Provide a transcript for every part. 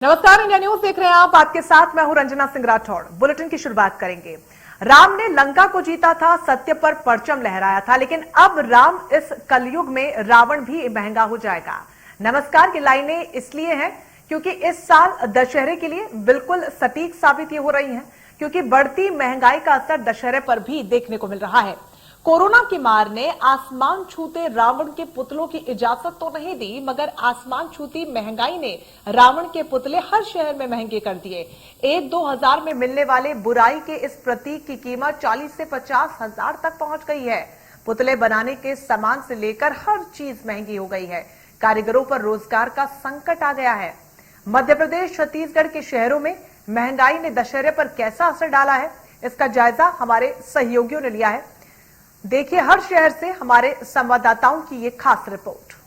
नमस्कार, India news देख रहे हैं आप। आपके साथ मैं हूं रंजना सिंह राठौड़। बुलेटिन की शुरुआत करेंगे। राम ने लंका को जीता था, सत्य पर परचम लहराया था, लेकिन अब राम इस कलयुग में रावण भी महंगा हो जाएगा। नमस्कार की लाइनें इसलिए हैं क्योंकि इस साल दशहरे के लिए बिल्कुल सटीक साबित ये हो रही हैं, क्योंकि बढ़ती महंगाई का असर दशहरे पर भी देखने को मिल रहा है। कोरोना की मार ने आसमान छूते रावण के पुतलों की इजाजत तो नहीं दी, मगर आसमान छूती महंगाई ने रावण के पुतले हर शहर में महंगे कर दिए। 1-2 हजार में मिलने वाले बुराई के इस प्रतीक की कीमत 40 से 50 हजार तक पहुंच गई है। पुतले बनाने के सामान से लेकर हर चीज महंगी हो गई है। कारीगरों पर रोजगार का संकट आ गया है। मध्य प्रदेश, छत्तीसगढ़ के शहरों में महंगाई ने दशहरे पर कैसा असर डाला है, इसका जायजा हमारे सहयोगियों ने लिया है। देखिए हर शहर से हमारे संवाददाताओं की ये खास रिपोर्ट।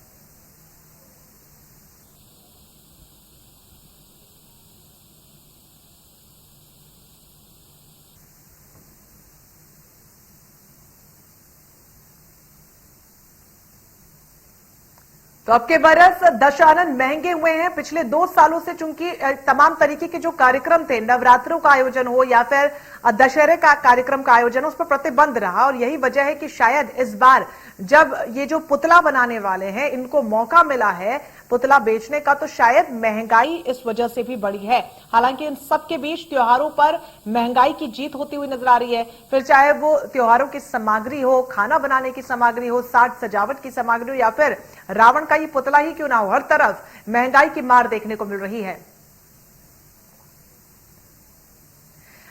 तो अब के बरस दशानन महंगे हुए हैं। पिछले 2 सालों से चूंकि तमाम तरीके के जो कार्यक्रम थे, नवरात्रों का आयोजन हो या फिर दशहरे का कार्यक्रम का आयोजन हो, उस पर प्रतिबंध रहा। और यही वजह है कि शायद इस बार जब ये जो पुतला बनाने वाले हैं इनको मौका मिला है पुतला बेचने का, तो शायद महंगाई इस वजह से भी बढ़ी है। हालांकि इन सबके बीच त्योहारों पर महंगाई की जीत होती हुई नजर आ रही है। फिर चाहे वो त्योहारों की सामग्री हो, खाना बनाने की सामग्री हो, साज सजावट की सामग्री हो, या फिर रावण का ये पुतला ही क्यों ना हो, हर तरफ महंगाई की मार देखने को मिल रही है।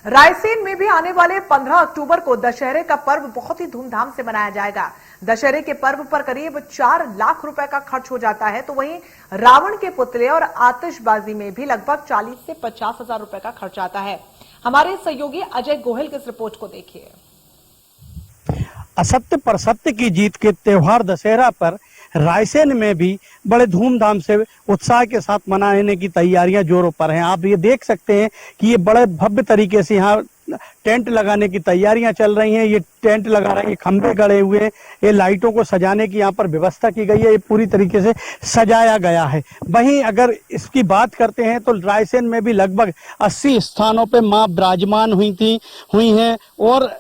रायसेन में भी आने वाले 15 अक्टूबर को दशहरे का पर्व बहुत ही धूमधाम से मनाया जाएगा। दशहरे के पर्व पर करीब 4 लाख रुपए का खर्च हो जाता है, तो वहीं रावण के पुतले और आतिशबाजी में भी लगभग 40 से 50 हजार रुपए का खर्च आता है। हमारे सहयोगी अजय गोहिल की इस रिपोर्ट को देखिए। असत्य पर सत्य की जीत के त्योहार दशहरा पर रायसेन में भी बड़े धूमधाम से उत्साह के साथ मनाने की तैयारियां जोरों पर हैं। आप ये देख सकते हैं कि ये बड़े भव्य तरीके से यहाँ टेंट लगाने की तैयारियां चल रही हैं। ये टेंट लगा रहे हैं, खंभे गड़े हुए हैं, ये लाइटों को सजाने की यहाँ पर व्यवस्था की गई है, ये पूरी तरीके से सजाया गया है। वहीं अगर इसकी बात करते हैं तो रायसेन में भी लगभग 80 स्थानों पर मां विराजमान हुई हैं और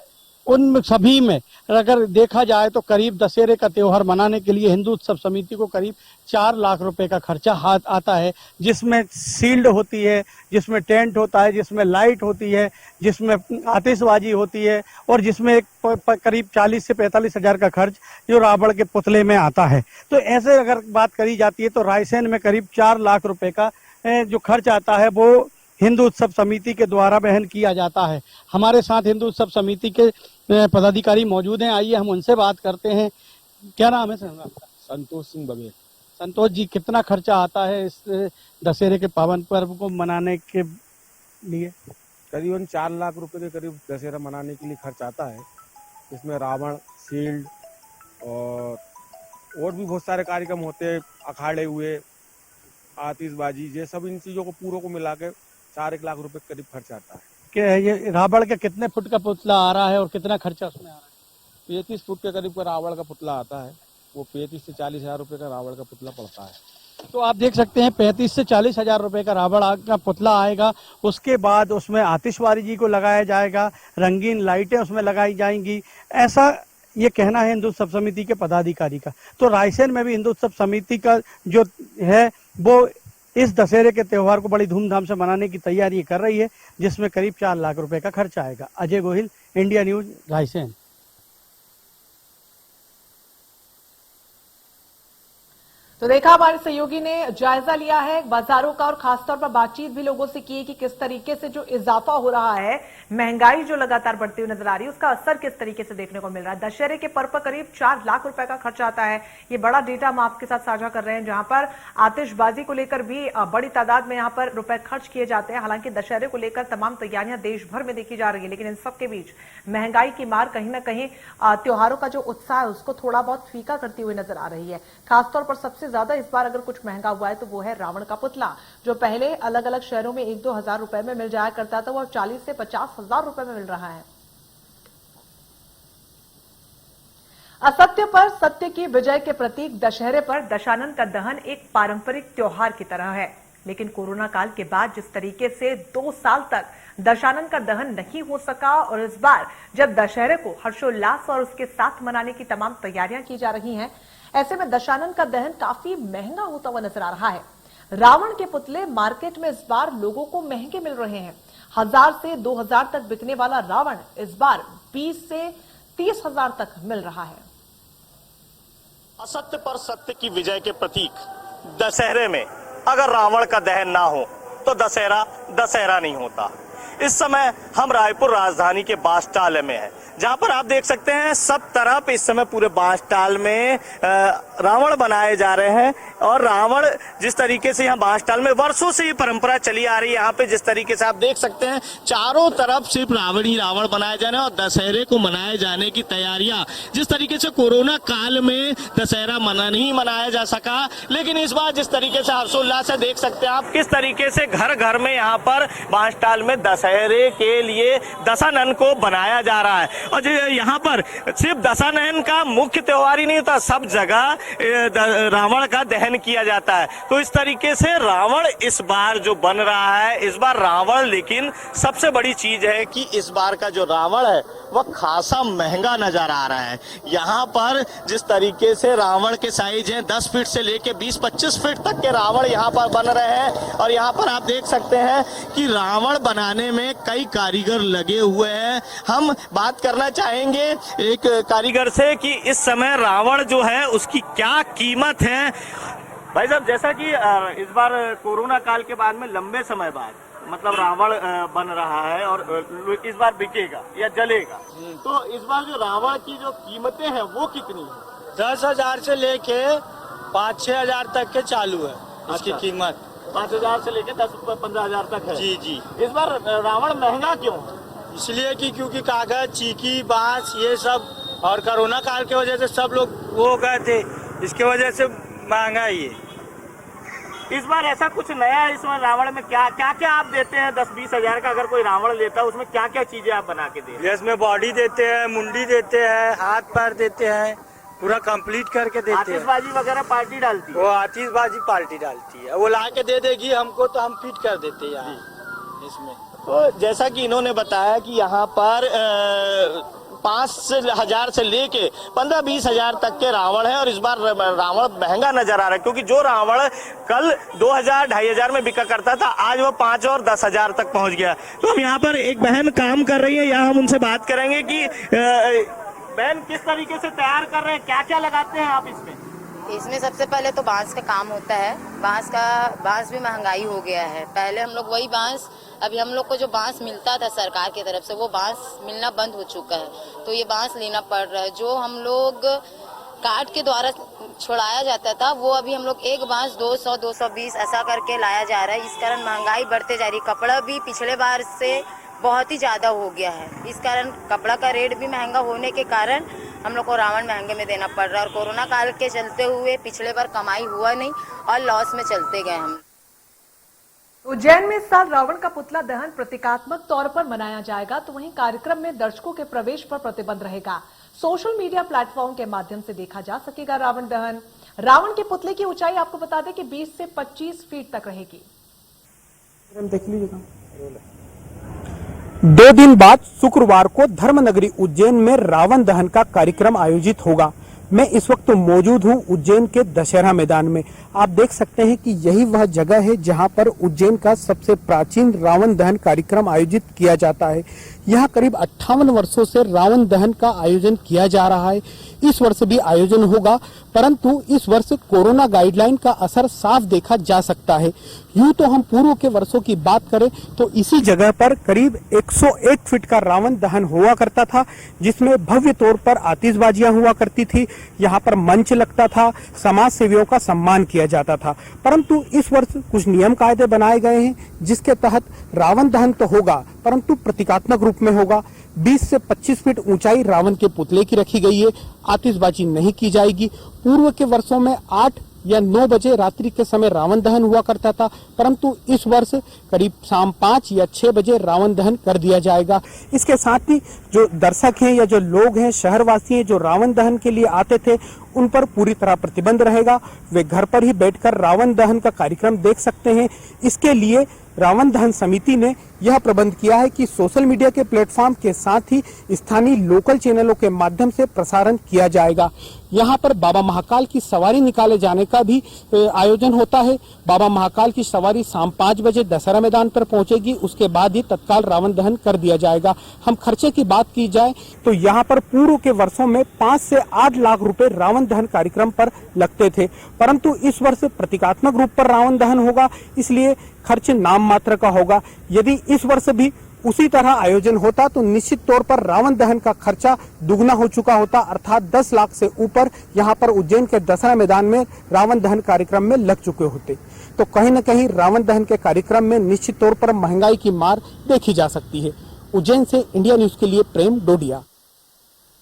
उन सभी में अगर देखा जाए तो करीब दशहरे का त्योहार मनाने के लिए हिंदू उत्सव समिति को करीब 4 लाख रुपए का खर्चा आता है, जिसमें शील्ड होती है, जिसमें टेंट होता है, जिसमें लाइट होती है, जिसमें आतिशबाजी होती है और जिसमें करीब 40 से 45 हजार का खर्च जो रावण के पुतले में आता है। तो ऐसे अगर बात करी जाती है तो रायसेन में करीब 4 लाख रुपए का जो खर्च आता है वो हिंदू उत्सव समिति के द्वारा वहन किया जाता है। हमारे साथ हिंदू उत्सव समिति के पदाधिकारी मौजूद हैं, आइए हम उनसे बात करते हैं। क्या नाम है सर आपका? संतोष सिंह बघेल। संतोष जी, कितना खर्चा आता है इस दशहरे के पावन पर्व को मनाने के लिए? करीबन 4 लाख रुपए के करीब दशहरा मनाने के लिए खर्च आता है। इसमें रावण, शील्ड और भी बहुत सारे कार्यक्रम होते हैं, अखाड़े हुए, आतिशबाजी, ये सब इन चीजों को पूरों को मिला के 4-1 लाख रुपए करीब खर्च आता है। कि ये रावण का कितने फुट का पुतला आ रहा है और कितना खर्चा उसमें आ रहा है? 35 फुट के करीब का रावण का पुतला आता है, वो 35 से 40 हजार रुपए का रावण का पुतला पड़ता है। तो आप देख सकते हैं 35 से 40 हजार रुपए का रावण का पुतला आएगा। उसके बाद उसमें आतिशबाजी को लगाया जाएगा, रंगीन लाइटें उसमें लगाई जाएंगी, ऐसा ये कहना है हिंदू उत्सव समिति के पदाधिकारी का। तो रायसेन में भी हिंदू उत्सव समिति का जो है वो इस दशहरे के त्योहार को बड़ी धूमधाम से मनाने की तैयारी कर रही है, जिसमें करीब 4 लाख रुपए का खर्च आएगा। Ajay Gohil, India news, Raisen. तो देखा हमारे सहयोगी ने जायजा लिया है बाजारों का और खासतौर पर बातचीत भी लोगों से की है कि किस तरीके से जो इजाफा हो रहा है, महंगाई जो लगातार बढ़ती हुई नजर आ रही है, उसका असर किस तरीके से देखने को मिल रहा है। दशहरे के पर्व पर करीब 4 लाख रुपए का खर्च आता है। ये बड़ा डेटा हम आपके साथ साझा कर रहे हैं, जहां पर आतिशबाजी को लेकर भी बड़ी तादाद में यहां पर रुपए खर्च किए जाते हैं। हालांकि दशहरे को लेकर तमाम तैयारियां देश भर में देखी जा रही है, लेकिन इन सबके बीच महंगाई की मार कहीं ना कहीं त्योहारों का जो उत्साह है उसको थोड़ा बहुत फीका करती हुई नजर आ रही है। खासतौर पर सबसे ज्यादा इस बार अगर कुछ महंगा हुआ है तो वो है रावण का पुतला, जो पहले अलग अलग शहरों में 1-2 हजार रुपए में मिल जाया करता था, वो अब 40 से 50 हजार रुपए में मिल रहा है। असत्य पर सत्य की विजय के प्रतीक दशहरे पर दशानन का दहन एक पारंपरिक त्योहार की तरह है। लेकिन कोरोना काल के बाद जिस तरीके से 2 साल तक दशानन का दहन नहीं हो सका और इस बार जब दशहरे को हर्षोल्लास और उसके साथ मनाने की तमाम तैयारियां की जा रही हैं, ऐसे में दशानन का दहन काफी महंगा होता हुआ नजर आ रहा है। रावण के पुतले मार्केट में इस बार लोगों को महंगे मिल रहे हैं। 1000 से 2000 तक बिकने वाला रावण इस बार 20 से 30,000 तक मिल रहा है। असत्य पर सत्य की विजय के प्रतीक दशहरे में अगर रावण का दहन ना हो तो दशहरा नहीं होता। इस समय हम रायपुर राजधानी के बांसटाल में हैं, जहां पर आप देख सकते हैं सब तरफ इस समय पूरे बांसटाल में रावण बनाए जा रहे हैं। और रावण जिस तरीके से यहाँ बांसटाल में वर्षों से ये परंपरा चली आ रही है, यहाँ पे जिस तरीके से आप देख सकते हैं चारों तरफ सिर्फ रावण ही रावण बनाए जा रहे हैं और दशहरे को मनाए जाने की तैयारियां, जिस तरीके से कोरोना काल में दशहरा नहीं मनाया जा सका, लेकिन इस बार जिस तरीके से हर्षोल्लास से देख सकते हैं आप किस तरीके से घर घर में यहाँ पर बांसटाल में दशहरे के लिए दशानन को बनाया जा रहा है। और यहाँ पर सिर्फ दशानन का मुख्य त्योहार ही नहीं होता, सब जगह रावण का दहन किया जाता है। तो इस तरीके से रावण इस बार जो बन रहा है, इस बार रावण, लेकिन सबसे बड़ी चीज है कि इस बार का जो रावण है वह खासा महंगा नजर आ रहा है। यहाँ पर जिस तरीके से रावण के साइज है 10 फीट से लेके 20-25 फीट तक के रावण यहाँ पर बन रहे हैं। और यहाँ पर आप देख सकते हैं कि रावण बनाने में कई कारीगर लगे हुए हैं। हम बात करना चाहेंगे एक कारीगर से कि इस समय रावण जो है उसकी क्या कीमत है। भाई साहब, जैसा कि इस बार कोरोना काल के बाद में लंबे समय बाद मतलब रावण बन रहा है और इस बार बिकेगा या जलेगा, तो इस बार जो रावण की जो कीमतें हैं वो कितनी है? 10,000 से लेके 5-6 हजार तक के चालू है इसकी कीमत। 5,000 से लेके 10-15,000 तक है। जी जी। इस बार रावण महंगा क्यों है? इसलिए कि क्योंकि कागज, चीकी, बांस ये सब और कोरोना काल की वजह से सब लोग वो हो गए थे, इसके वजह से महंगा ही है। इस बार ऐसा कुछ नया है इसमें रावण में? क्या आप देते हैं? 10-20 हजार का अगर कोई रावण लेता है उसमें क्या क्या चीजें आप बना के दे रहे हैं? इसमें बॉडी देते हैं, मुंडी देते हैं, हाथ पैर देते हैं, पूरा कंप्लीट करके देते हैं। आतिशबाजी वगैरह पार्टी डालती है? वो आतिशबाजी पार्टी डालती है, वो ला के दे देगी हमको तो हम फिट कर देते हैं यहाँ इसमें। तो जैसा कि इन्होंने बताया कि यहाँ पर 5,000 से लेके 15-20 हजार तक के रावण है और इस बार रावण महंगा नजर आ रहा है, क्योंकि जो रावण कल 2,000-2,500 में बिका करता था आज वो 5 और 10 हजार तक पहुंच गया। तो हम यहाँ पर एक बहन काम कर रही है, यहाँ हम उनसे बात करेंगे कि बहन किस तरीके से तैयार कर रहे हैं, क्या क्या लगाते हैं आप इसमें? इसमें सबसे पहले तो बांस का काम होता है। बांस भी महंगाई हो गया है। पहले हम लोग वही बांस, अभी हम लोग को जो बांस मिलता था सरकार की तरफ से वो बांस मिलना बंद हो चुका है, तो ये बांस लेना पड़ रहा है। जो हम लोग काट के द्वारा छुड़ाया जाता था वो अभी हम लोग एक बांस 200-220 ऐसा करके लाया जा रहा है। इस कारण महंगाई बढ़ते जा रही है। कपड़ा भी पिछले बार से बहुत ही ज्यादा हो गया है, इस कारण कपड़ा का रेट भी महंगा होने के कारण हम लोग को रावण महंगे में देना पड़ रहा है। और कोरोना काल के चलते हुए पिछले बार कमाई हुआ नहीं और लॉस में चलते गए हम। उज्जैन में इस साल रावण का पुतला दहन प्रतीकात्मक तौर पर मनाया जाएगा, तो वहीं कार्यक्रम में दर्शकों के प्रवेश पर प्रतिबंध रहेगा। सोशल मीडिया प्लेटफॉर्म के माध्यम से देखा जा सकेगा रावण दहन। रावण के पुतले की ऊंचाई आपको बता दें कि 20 से 25 फीट तक रहेगी। देख लीजिएगा 2 दिन बाद शुक्रवार को धर्मनगरी उज्जैन में रावण दहन का कार्यक्रम आयोजित होगा। मैं इस वक्त मौजूद हूं उज्जैन के दशहरा मैदान में। आप देख सकते हैं कि यही वह जगह है जहां पर उज्जैन का सबसे प्राचीन रावण दहन कार्यक्रम आयोजित किया जाता है। यहां करीब 58 वर्षों से रावण दहन का आयोजन किया जा रहा है। इस वर्ष भी आयोजन होगा, परंतु इस वर्ष कोरोना गाइडलाइन का असर साफ देखा जा सकता है। यूं तो हम पूर्व के वर्षों की बात करें तो इसी जगह पर करीब 101 फीट का रावण दहन हुआ करता था, जिसमें भव्य तौर पर आतिशबाजियां हुआ करती थी, यहाँ पर मंच लगता था, समाज सेवियों का सम्मान किया जाता था। परंतु इस वर्ष कुछ नियम कायदे बनाए गए हैं, जिसके तहत रावण दहन तो होगा परंतु प्रतीकात्मक रूप में होगा। 20 से 25 फीट ऊंचाई रावण के पुतले की रखी गई है। आतिशबाजी नहीं की जाएगी। पूर्व के वर्षों में 8 या 9 बजे रात्रि के समय रावण दहन हुआ करता था, परंतु इस वर्ष करीब शाम 5 या 6 बजे रावण दहन कर दिया जाएगा। इसके साथ ही जो दर्शक हैं या जो लोग हैं, शहरवासी हैं, जो रावण दहन के लिए आते थे, उन पर पूरी तरह प्रतिबंध रहेगा। वे घर पर ही बैठकर रावण दहन का कार्यक्रम देख सकते हैं। इसके लिए रावण दहन समिति ने यह प्रबंध किया है कि सोशल मीडिया के प्लेटफॉर्म के साथ ही स्थानीय लोकल चैनलों के माध्यम से प्रसारण किया जाएगा। यहाँ पर बाबा महाकाल की सवारी निकाले जाने का भी आयोजन होता है। बाबा महाकाल की सवारी शाम 5 बजे दशहरा मैदान पर पहुंचेगी। उसके बाद ही तत्काल रावण दहन कर दिया जाएगा। हम खर्चे की बात की जाए तो यहाँ पर पूर्व के वर्षों में 5 से 8 लाख रुपए रावण दहन कार्यक्रम पर लगते थे, परंतु इस वर्ष प्रतीकात्मक रूप पर रावण दहन होगा, इसलिए खर्च नाम मात्र का होगा। यदि इस वर्ष भी उसी तरह आयोजन होता तो निश्चित तौर पर रावण दहन का खर्चा दुगना हो चुका होता, अर्थात 10 लाख से ऊपर यहाँ पर उज्जैन के दशहरा मैदान में रावण दहन कार्यक्रम में लग चुके होते। तो कहीं न कहीं रावण दहन के कार्यक्रम में निश्चित तौर पर महंगाई की मार देखी जा सकती है। उज्जैन से इंडिया न्यूज के लिए प्रेम डोडिया।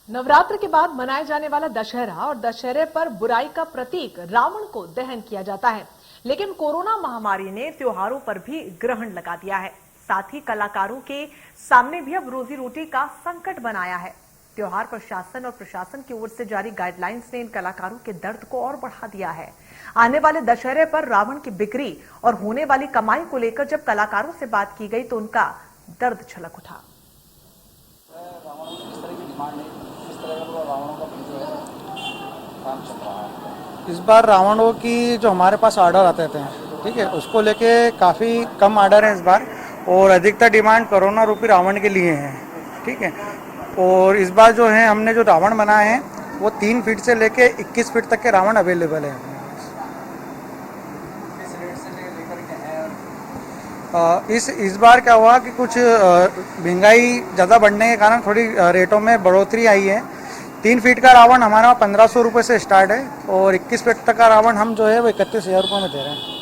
नवरात्र के बाद मनाए जाने वाला दशहरा और दशहरे पर बुराई का प्रतीक रावण को दहन किया जाता है, लेकिन कोरोना महामारी ने त्योहारों पर भी ग्रहण लगा दिया है। साथ ही कलाकारों के सामने भी अब रोजी रोटी का संकट बनाया है। त्योहार प्रशासन और प्रशासन की ओर से जारी गाइडलाइंस ने इन कलाकारों के दर्द को और बढ़ा दिया है। आने वाले दशहरे पर रावण की बिक्री और होने वाली कमाई को लेकर जब कलाकारों से बात की गई तो उनका दर्द छलक उठा। इस बार रावणों की जो हमारे पास ऑर्डर आते थे, ठीक है, उसको लेके काफ़ी कम ऑर्डर है इस बार, और अधिकतर डिमांड कोरोना रूपी रावण के लिए है, ठीक है। और इस बार जो है हमने जो रावण बनाए हैं वो 3 फीट से लेके 21 फीट तक के रावण अवेलेबल है। इस बार क्या हुआ कि कुछ महंगाई ज़्यादा बढ़ने के कारण थोड़ी रेटों में बढ़ोतरी आई है। 3 फीट का रावण हमारा 1500 रुपये से स्टार्ट है और 21 फीट तक का रावण हम जो है वो 31,000 रुपये में दे रहे हैं।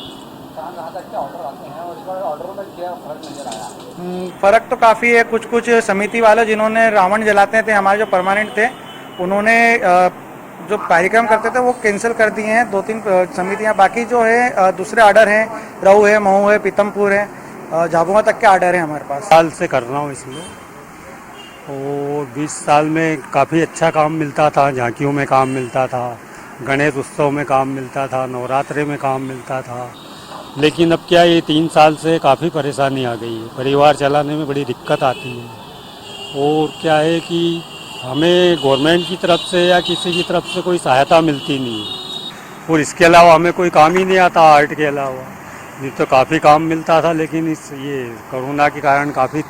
फ़र्क तो काफ़ी है। कुछ समिति वाले जिन्होंने रावण जलाते थे, हमारे जो परमानेंट थे, उन्होंने जो कार्यक्रम करते थे वो कैंसिल कर दिए हैं 2-3 समितियां। बाकी जो है दूसरे ऑर्डर हैं, रहू है, महू है, पीतमपुर है, झाबुआ तक के ऑर्डर है हमारे पास। साल से कर रहा हूँ इसमें, और 20 साल में काफ़ी अच्छा काम मिलता था। झांकियों में काम मिलता था, गणेश उत्सव में काम मिलता था, नवरात्रे में काम मिलता था। लेकिन अब क्या, ये 3 साल से काफ़ी परेशानी आ गई है। परिवार चलाने में बड़ी दिक्कत आती है। और क्या है कि हमें गवर्नमेंट की तरफ से या किसी की तरफ से कोई सहायता मिलती नहीं है। और इसके अलावा हमें कोई काम ही नहीं आता आर्ट के अलावा। नहीं तो काफ़ी काम मिलता था, लेकिन ये कोरोना के कारण काफ़ी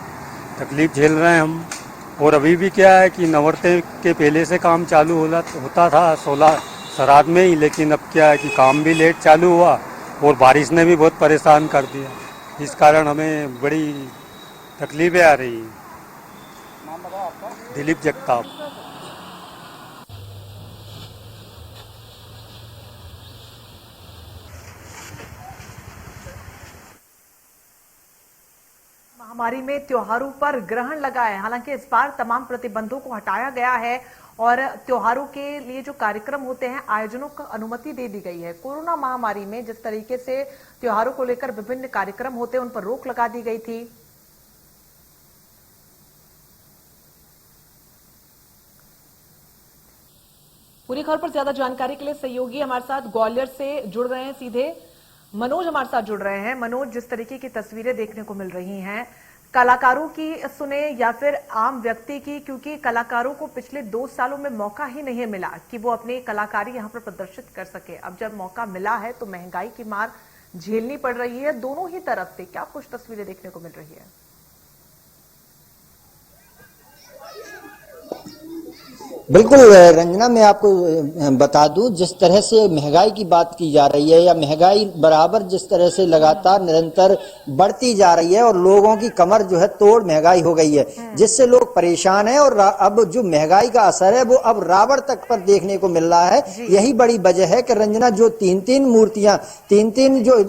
तकलीफ झेल रहे हैं हम। और अभी भी क्या है कि नवरात्रे के पहले से काम चालू होता था 16 श्राद्ध में ही, लेकिन अब क्या है कि काम भी लेट चालू हुआ और बारिश ने भी बहुत परेशान कर दिया। इस कारण हमें बड़ी तकलीफें आ रही हैं। नाम बताओ आपका? दिलीप जगताप। महामारी में त्योहारों पर ग्रहण लगा है। हालांकि इस बार तमाम प्रतिबंधों को हटाया गया है और त्योहारों के लिए जो कार्यक्रम होते हैं, आयोजनों को अनुमति दे दी गई है। कोरोना महामारी में जिस तरीके से त्योहारों को लेकर विभिन्न कार्यक्रम होते हैं, उन पर रोक लगा दी गई थी। पूरी खबर पर ज्यादा जानकारी के लिए सहयोगी हमारे साथ ग्वालियर से जुड़ रहे हैं, सीधे मनोज हमारे साथ जुड़ रहे हैं। मनोज, जिस तरीके की तस्वीरें देखने को मिल रही हैं, कलाकारों की सुने या फिर आम व्यक्ति की, क्योंकि कलाकारों को पिछले 2 सालों में मौका ही नहीं मिला कि वो अपनी कलाकारी यहां पर प्रदर्शित कर सके। अब जब मौका मिला है तो महंगाई की मार झेलनी पड़ रही है दोनों ही तरफ से। क्या कुछ तस्वीरें देखने को मिल रही है? बिल्कुल रंजना, मैं आपको बता दूं, जिस तरह से महंगाई की बात की जा रही है या महंगाई बराबर जिस तरह से लगातार निरंतर बढ़ती जा रही है और लोगों की कमर जो है तोड़ महंगाई हो गई है, जिससे लोग परेशान हैं। और अब जो महंगाई का असर है वो अब रावण तक पर देखने को मिल रहा है। यही बड़ी वजह है कि रंजना, जो 3-3 मूर्तियां, 3-3 जो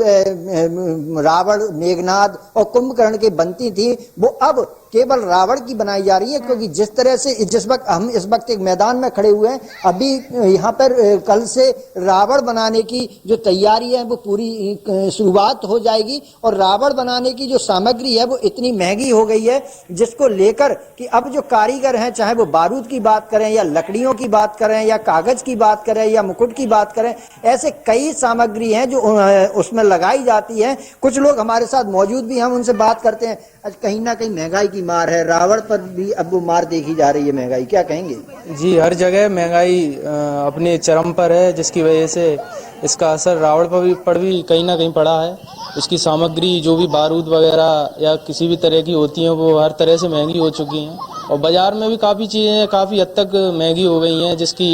रावण, मेघनाद और कुंभकर्ण की बनती थी, वो अब केवल रावण की बनाई जा रही है, क्योंकि जिस तरह से जिस वक्त हम इस वक्त एक मैदान में खड़े हुए हैं, अभी यहाँ पर कल से रावण बनाने की जो तैयारी है वो पूरी शुरुआत हो जाएगी। और रावण बनाने की जो सामग्री है वो इतनी महंगी हो गई है, जिसको लेकर कि अब जो कारीगर हैं, चाहे वो बारूद की बात करें या लकड़ियों की बात करें या कागज की बात करें या मुकुट की बात करें, ऐसे कई सामग्री हैं जो उसमें लगाई जाती है। कुछ लोग हमारे साथ मौजूद भी, हम उनसे बात करते हैं। आज कहीं ना कहीं महंगाई की मार है, रावण पर भी अब वो मार देखी जा रही है महंगाई, क्या कहेंगे? जी, हर जगह महंगाई अपने चरम पर है, जिसकी वजह से इसका असर रावण पर भी कहीं ना कहीं पड़ा है। इसकी सामग्री जो भी बारूद वगैरह या किसी भी तरह की होती हैं वो हर तरह से महंगी हो चुकी हैं, और बाजार में भी काफ़ी चीज़ें काफ़ी हद तक महंगी हो गई हैं, जिसकी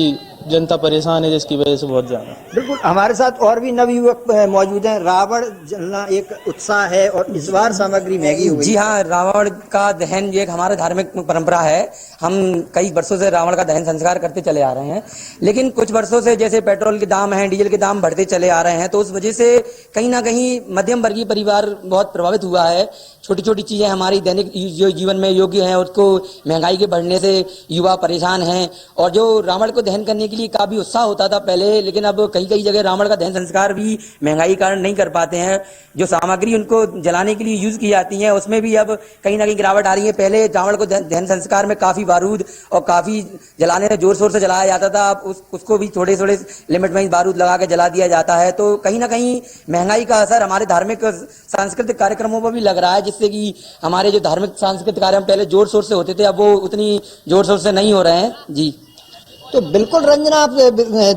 जनता परेशान है, जिसकी वजह से बहुत ज्यादा। बिल्कुल, हमारे साथ और भी नवयुवक मौजूद हैं। रावण जलना एक उत्साह है और इस बार सामग्री महंगी हो गई। जी हाँ, रावण का दहन ये एक हमारा धार्मिक परंपरा है। हम कई वर्षों से रावण का दहन संस्कार करते चले आ रहे हैं, लेकिन कुछ वर्षों से जैसे पेट्रोल के दाम हैं, डीजल के दाम बढ़ते चले आ रहे हैं, तो उस वजह से कहीं ना कहीं मध्यम वर्गीय परिवार बहुत प्रभावित हुआ है। छोटी छोटी चीजें हमारी दैनिक जो जीवन में योग्य हैं, उसको महंगाई के बढ़ने से युवा परेशान हैं। और जो रावण को दहन करने के लिए काफी उत्साह होता था पहले, लेकिन अब कई कई जगह रावण का दहन संस्कार भी महंगाई के कारण नहीं कर पाते हैं। जो सामग्री उनको जलाने के लिए यूज की जाती है, उसमें भी अब कहीं ना कहीं गिरावट आ रही है। पहले रावण को दहन संस्कार में काफी बारूद और काफी जलाने में जोर शोर से जलाया जाता था, अब उसको भी थोड़े थोड़े लिमिट में बारूद लगा के जला दिया जाता है। तो कहीं ना कहीं महंगाई का असर हमारे धार्मिक सांस्कृतिक कार्यक्रमों पर भी लग रहा है, जिससे कि हमारे जो धार्मिक सांस्कृतिक कार्यक्रम पहले जोर शोर से होते थे, अब वो उतनी जोर शोर से नहीं हो रहे हैं। जी तो बिल्कुल रंजना, आप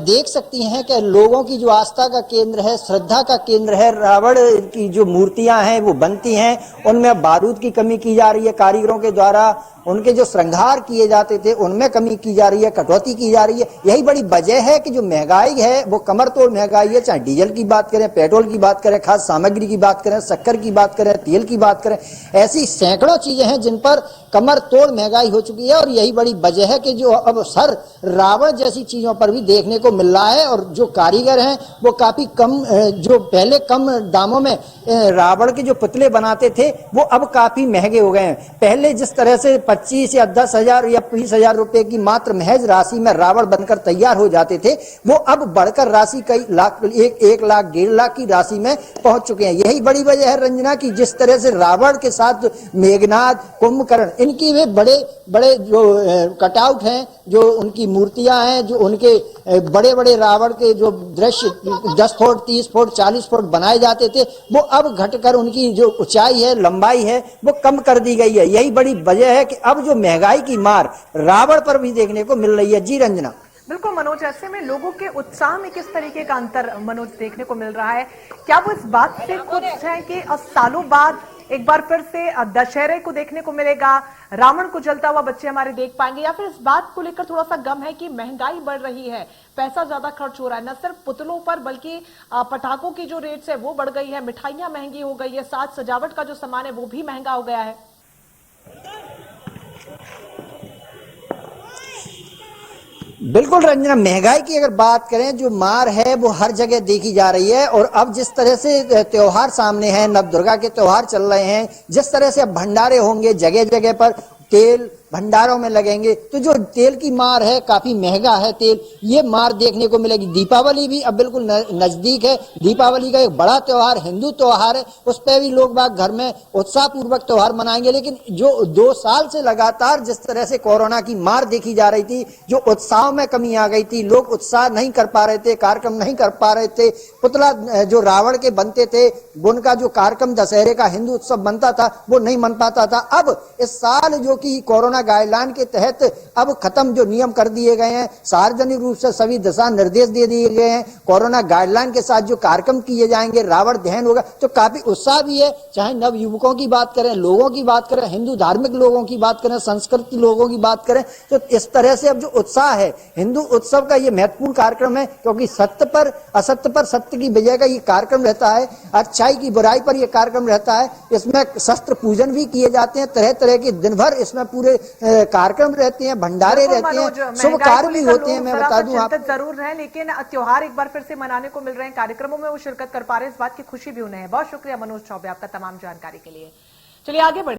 देख सकती हैं कि लोगों की जो आस्था का केंद्र है, श्रद्धा का केंद्र है, रावण की जो मूर्तियां हैं वो बनती हैं, उनमें बारूद की कमी की जा रही है कारीगरों के द्वारा। उनके जो श्रृंगार किए जाते थे उनमें कमी की जा रही है, कटौती की जा रही है। यही बड़ी वजह है कि जो महंगाई है वो कमर तोड़ महंगाई है। चाहे डीजल की बात करें, पेट्रोल की बात करें, खाद्य सामग्री की बात करें, शक्कर की बात करें, तेल की बात करें, ऐसी सैकड़ों चीजें हैं जिन पर कमर तोड़ महंगाई हो चुकी है। और यही बड़ी वजह है कि जो अब सर रावण जैसी चीजों पर भी देखने को मिल रहा है। और जो कारीगर हैं वो काफी कम, जो पहले कम दामों में रावण के जो पुतले बनाते थे वो अब काफी महंगे हो गए हैं। पहले जिस तरह से 25 या 10,000 या 20,000 रुपए की मात्र महज राशि में रावण बनकर तैयार हो जाते थे, वो अब बढ़कर राशि कई लाख, 1 लाख 1.5 लाख की राशि में पहुंच चुके हैं। यही बड़ी वजह है रंजना की, जिस तरह से रावण के साथ मेघनाद, कुंभकर्ण, इनकी वे बड़े बड़े जो कटआउट हैं, जो उनकी मूर्तियां हैं, जो उनके बड़े बड़े रावण के जो दृश्य 10 फुट, 30 फुट, 40 फुट बनाए जाते थे, वो अब घटकर उनकी जो ऊंचाई है, लंबाई है, वो कम कर दी गई है। यही बड़ी वजह है कि अब जो महंगाई की मार रावण पर भी देखने को मिल रही है। जी रंजना। बिल्कुल मनोज, ऐसे में लोगों के उत्साह में किस तरीके का अंतर मनोज देखने को मिल रहा है? क्या वो इस बात से खुश हैं कि सालों बाद एक बार फिर से दशहरे को देखने को मिलेगा, रावण को जलता हुआ बच्चे हमारे देख पाएंगे, या फिर इस बात को लेकर थोड़ा सा गम है कि महंगाई बढ़ रही है, पैसा ज्यादा खर्च हो रहा है, न सिर्फ पुतलों पर बल्कि पटाखों की जो रेट्स है वो बढ़ गई है, मिठाइयां महंगी हो गई है, साथ सजावट का जो सामान है वो भी महंगा हो गया है? बिल्कुल रंजना, महंगाई की अगर बात करें, जो मार है वो हर जगह देखी जा रही है। और अब जिस तरह से त्योहार सामने हैं, नवदुर्गा के त्योहार चल रहे हैं, जिस तरह से अब भंडारे होंगे, जगह जगह पर तेल भंडारों में लगेंगे, तो जो तेल की मार है, काफी महंगा है तेल, ये मार देखने को मिलेगी। दीपावली भी अब बिल्कुल नजदीक है। दीपावली का एक बड़ा त्योहार, हिंदू त्योहार है, उस पर भी लोग बाग घर में उत्साह पूर्वक त्योहार मनाएंगे। लेकिन जो 2 साल से लगातार जिस तरह से कोरोना की मार देखी जा रही थी, जो उत्साह में कमी आ गई थी, लोग उत्साह नहीं कर पा रहे थे, कार्यक्रम नहीं कर पा रहे थे, पुतला जो रावण के बनते थे, उनका जो कार्यक्रम दशहरे का हिंदू उत्सव बनता था वो नहीं बन पाता था। अब इस साल जो कि कोरोना गाइडलाइन के तहत अब खत्म जो नियम कर दिए गए हैं, सार्वजनिक रूप से सभी दिशा निर्देश दे दिए गए हैं, कोरोना गाइडलाइन के साथ जो कार्यक्रम किए जाएंगे, रावण दहन होगा, तो काफी उत्साह भी है। चाहे नव युवकों की बात करें, लोगों की बात करें, हिंदू धार्मिक लोगों की बात करें, संस्कृति लोगों की बात करें, तो इस तरह से अब जो उत्साह है, हिंदू उत्सव का ये महत्वपूर्ण कार्यक्रम है, क्योंकि सत्य पर असत्य पर सत्य की विजय का ये कार्यक्रम रहता है, अच्छाई की बुराई पर यह कार्यक्रम रहता है। इसमें शस्त्र पूजन भी किए जाते हैं, तरह तरह के दिन भर इसमें पूरे कार्यक्रम रहते हैं, भंडारे रहते हैं, शुभ कार्य भी होते हैं। मैं बता दूं आप जरूर है, लेकिन त्योहार एक बार फिर से मनाने को मिल रहे हैं, कार्यक्रमों में वो शिरकत कर पा रहे हैं, इस बात की खुशी भी उन्हें है। बहुत शुक्रिया मनोज चौबे आपका तमाम जानकारी के लिए। चलिए आगे बढ़े।